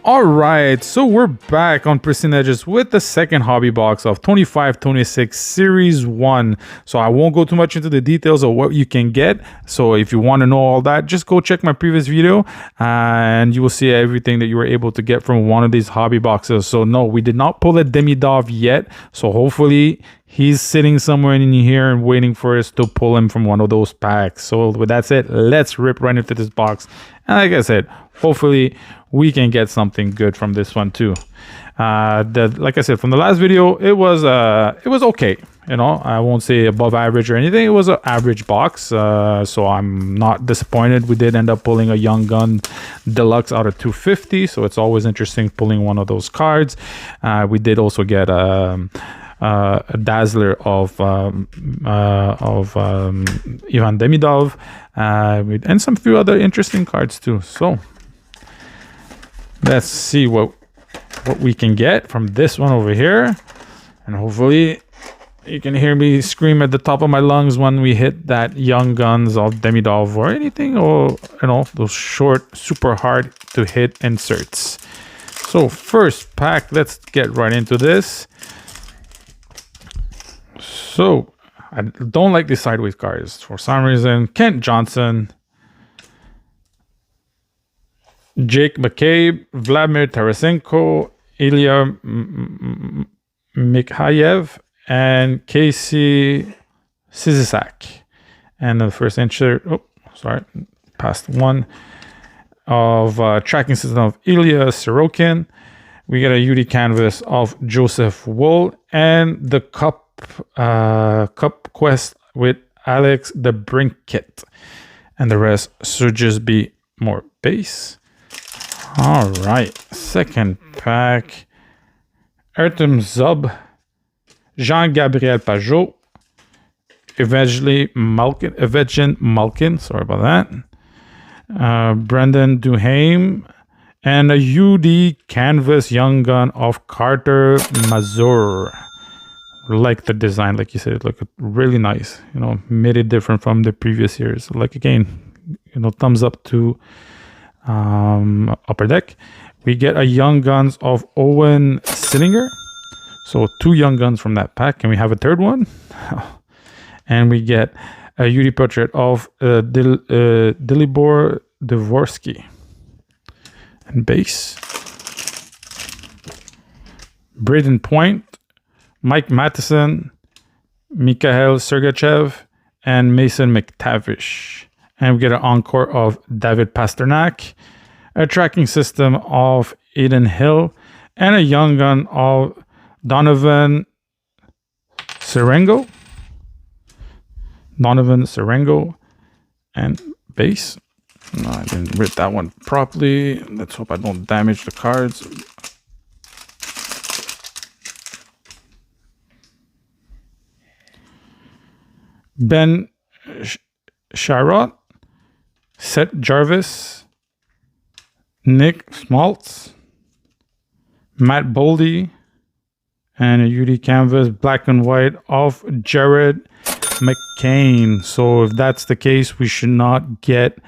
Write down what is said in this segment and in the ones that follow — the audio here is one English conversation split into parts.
Alright, so we're back on Pristine Edges with the second hobby box of 25-26 Series 1. So I won't go too much into the details of what you can get. So if you want to know all that, just go check my previous video and you will see everything that you were able to get from one of these hobby boxes. So no, we did not pull a Demidov yet. So hopefully he's sitting somewhere in here and waiting for us to pull him from one of those packs. So with that said, let's rip right into this box. And like I said, hopefully we can get something good from this one too. Like I said, from the last video, it was okay. You know, I won't say above average or anything. It was an average box, so I'm not disappointed. We did end up pulling a Young Gun Deluxe out of 250, so it's always interesting pulling one of those cards. We did also get a Dazzler of Ivan Demidov, and some few other interesting cards too. So let's see what we can get from this one over here, and hopefully you can hear me scream at the top of my lungs when we hit that Young Guns of Demidov or anything, or you know, those short, super hard to hit inserts. So first pack, let's get right into this. So I don't like these sideways cards for some reason. Kent Johnson, Jake McCabe, Vladimir Tarasenko, Ilya Mikhayev, and Casey Sizisak. And the first insert, past one, of tracking system of Ilya Sorokin. We get a UD canvas of Joseph Wool, and the cup quest with Alex DeBrincat. And the rest should just be more base. All right, second pack. Artem Zub, Jean-Gabriel Pajot, Evgeny Malkin, sorry about that. Brendan Duhaime, and a UD canvas Young Gun of Carter Mazur. Like the design, like you said, it looked really nice. You know, made it different from the previous years. Like again, you know, thumbs up to Upper Deck. We get a Young Guns of Owen Sillinger. So 2 Young Guns from that pack. Can we have a third one? And we get a UD portrait of Dalibor Dvorsky. And base. Braden Point, Mike Matheson, Mikhail Sergachev, and Mason McTavish. And we get an encore of David Pasternak, a tracking system of Aiden Hill, and a Young Gun of Donovan Serengo. And base. No, I didn't rip that one properly. Let's hope I don't damage the cards. Ben Sharrott, Seth Jarvis, Nick Schmaltz, Matt Boldy, and a UD canvas black and white of Jared McCain. So if that's the case, we should not get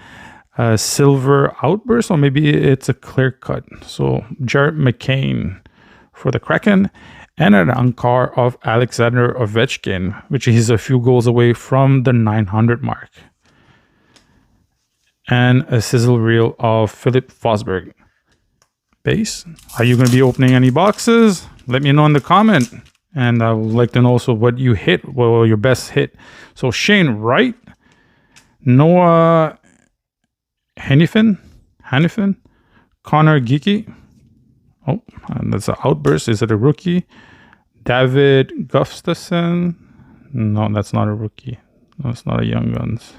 a silver outburst, or maybe it's a clear cut. So Jared McCain for the Kraken, and an encore of Alexander Ovechkin, which is a few goals away from the 900 mark. And a sizzle reel of Philip Forsberg. Base. Are you going to be opening any boxes? Let me know in the comment. And I would like to know also what you hit, well, your best hit. So Shane Wright, Noah Hannifin, Connor Geeky. Oh, and that's an outburst. Is it a rookie? David Gustafson. No, that's not a rookie. No, it's not a Young Guns.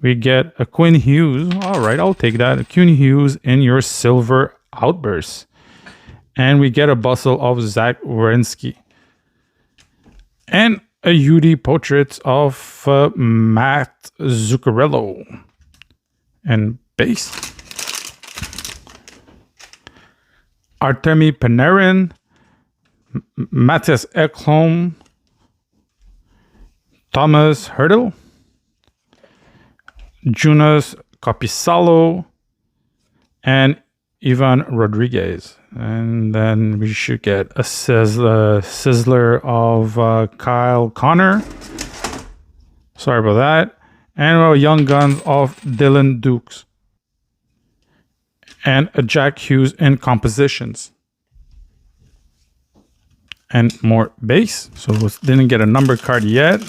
We get a Quinn Hughes. All right, I'll take that. A Quinn Hughes in your silver outburst. And we get a bustle of Zach Werenski. And a UD portrait of Matt Zuccarello. And base. Artemi Panarin, Matthias Ekholm, Thomas Hurdle, Jonas Kopisalo, and Ivan Rodriguez. And then we should get a Sizzler of Kyle Connor. Sorry about that. And Young Guns of Dylan Dukes. And a Jack Hughes in compositions. And more base. So didn't get a numbered card yet.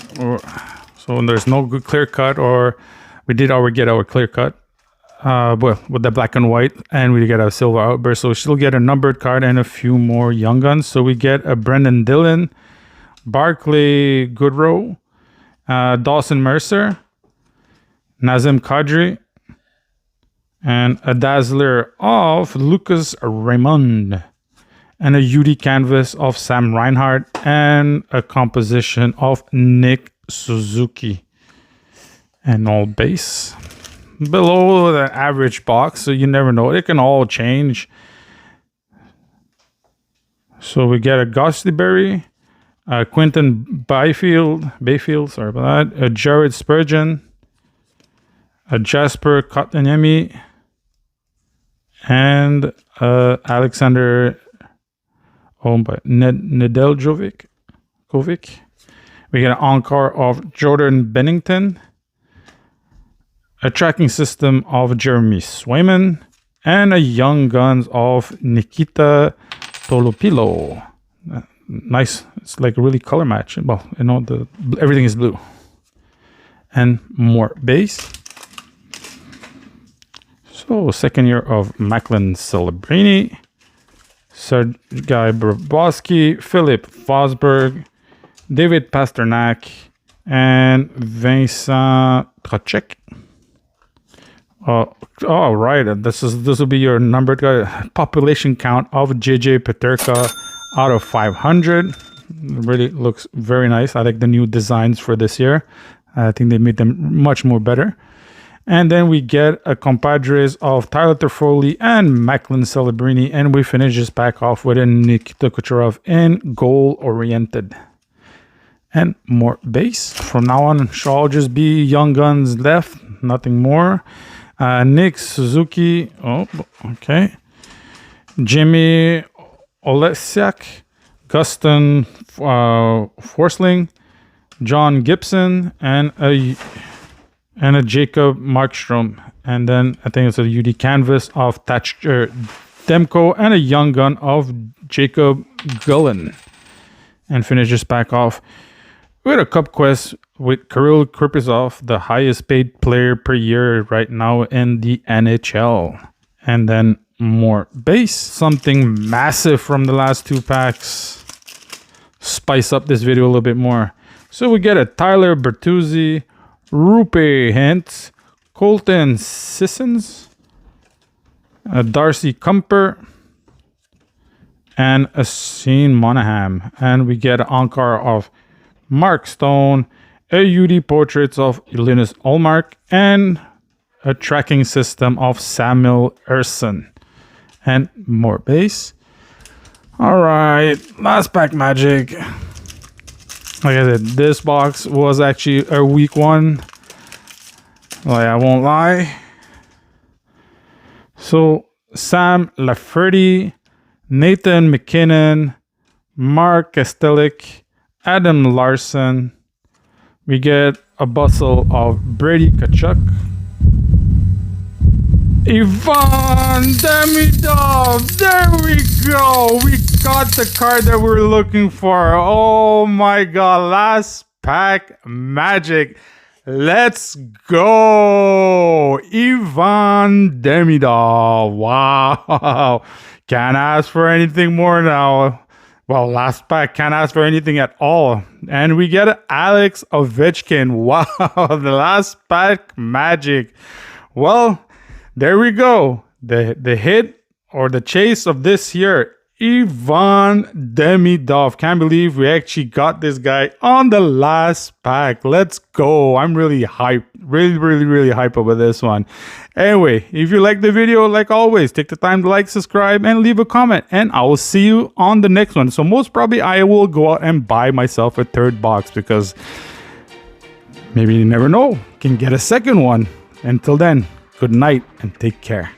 So there's no good clear cut, or we did already get our clear cut. Well, with the black and white, and we get a silver outburst. So we still get a numbered card and a few more Young Guns. So we get a Brendan Dillon, Barclay Goodrow, Dawson Mercer, Nazem Kadri, and a Dazzler of Lucas Raymond, and a UD canvas of Sam Reinhart, and a composition of Nick Suzuki. And all base. Below the average box, so you never know. It can all change. So we get a Goslyberry, a Quinton Bayfield, sorry about that, a Jared Spurgeon, a Jasper Kotkaniemi, and Alexander Nedeljkovic. We get an encore of Jordan Bennington, a tracking system of Jeremy Swayman, and a Young Guns of Nikita Tolopilo. Nice. It's like a really color match. Well, you know, everything is blue. And more base. So, second year of Macklin Celebrini, Sergei Bobrovsky, Philip Fosberg, David Pasternak, and Vincent Trocek. Oh, right. This will be your numbered population count of JJ Peterka out of 500. Really looks very nice. I like the new designs for this year. I think they made them much more better. And then we get a compadres of Tyler Toffoli and Macklin Celebrini, and we finish this pack off with a Nikita Kucherov in goal-oriented. And more base. From now on, shall all just be Young Guns left, nothing more. Nick Suzuki, okay. Jimmy Olesiak, Gustin Forsling, John Gibson, and a Jacob Markstrom. And then I think it's a UD canvas of Thatcher Demko and a Young Gun of Jacob Gullen. And finish this back off with a Cup Quest with Kirill Kaprizov, the highest paid player per year right now in the NHL. And then more base. Something massive from the last two packs. Spice up this video a little bit more. So we get a Tyler Bertuzzi, Rupe Hintz, Colton Sissons, a Darcy Kumper, and a Shane Monahan. And we get an encore of Mark Stone, a UD portraits of Linus Ullmark, and a tracking system of Samuel Ersson. And more base. All right, last pack magic. Like I said, this box was actually a weak one. Like, I won't lie. So, Sam Lafferty, Nathan McKinnon, Mark Kastelik, Adam Larson. We get a bustle of Brady Tkachuk, Ivan Demidov. There we go. We got the card that we're looking for. Oh my god. Last pack magic. Let's go. Ivan Demidov. Wow. Can't ask for anything more now. Well, last pack, can't ask for anything at all. And we get Alex Ovechkin. Wow. The last pack magic. Well, there we go. The hit or the chase of this year, Ivan Demidov. Can't believe we actually got this guy on the last pack. Let's go. I'm really hyped. Really hyped over this one. Anyway, if you like the video, like always, take the time to like, subscribe, and leave a comment. And I will see you on the next one. So most probably I will go out and buy myself a third box because maybe you never know. Can get a second one. Until then, good night and take care.